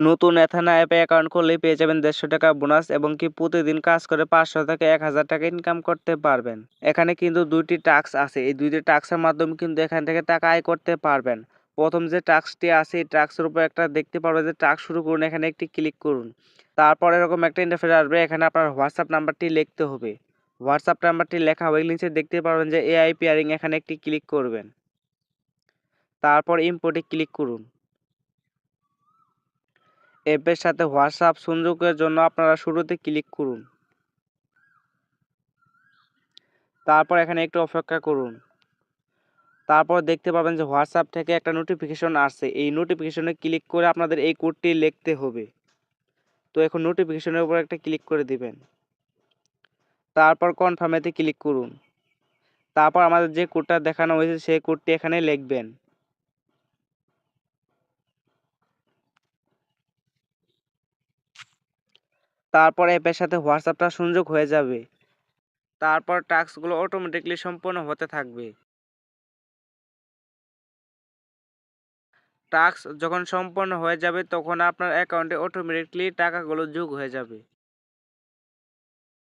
নতুন এথানা অ্যাপে অ্যাকাউন্ট করলেই পেয়ে যাবেন 150 টাকা বোনাস এবং কি প্রতিদিন কাজ করে 500 থেকে 1000 টাকা ইনকাম করতে পারবেন। এখানে কিন্তু 2টি টাস্ক আছে, এই 2টি টাস্কের মাধ্যমে কিন্তু এখান থেকে টাকা আয় করতে পারবেন। প্রথম যে টাস্কটি আছে এই টাস্কের উপর একটা দেখতে পারবেন যে টাস্ক শুরু করুন, এখানে একটি ক্লিক করুন। তারপর এরকম একটা ইন্টারফেস আসবে, এখানে আপনার হোয়াটসঅ্যাপ নাম্বারটি লিখতে হবে। হোয়াটসঅ্যাপ নাম্বারটি লেখা হয়ে নিচে দেখতে পারবেন যে এআই পেয়ারিং, এখানে একটি ক্লিক করবেন। তারপর ইম্পোর্টে ক্লিক করুন। অ্যাপের সাথে হোয়াটসঅ্যাপ সংযোগের জন্য আপনারা শুরুতে ক্লিক করুন। তারপর এখানে একটু অপেক্ষা করুন। তারপর দেখতে পাবেন যে হোয়াটসঅ্যাপ থেকে একটা নোটিফিকেশন আসছে, এই নোটিফিকেশনে ক্লিক করে আপনাদের এই কোডটি লিখতে হবে। তো এখন নোটিফিকেশনের উপর একটা ক্লিক করে দিবেন। তারপর কনফার্মেতে ক্লিক করুন। তারপর আমাদের যে কোডটা দেখানো হয়েছে সেই কোডটি এখানে লিখবেন। তারপর অ্যাপের সাথে হোয়াটসঅ্যাপটা সংযোগ হয়ে যাবে। তারপর টাস্কগুলো অটোমেটিকলি সম্পূর্ণ হতে থাকবে। টাস্ক যখন সম্পন্ন হয়ে যাবে তখন আপনার অ্যাকাউন্টে অটোমেটিকলি টাকাগুলো যোগ হয়ে যাবে।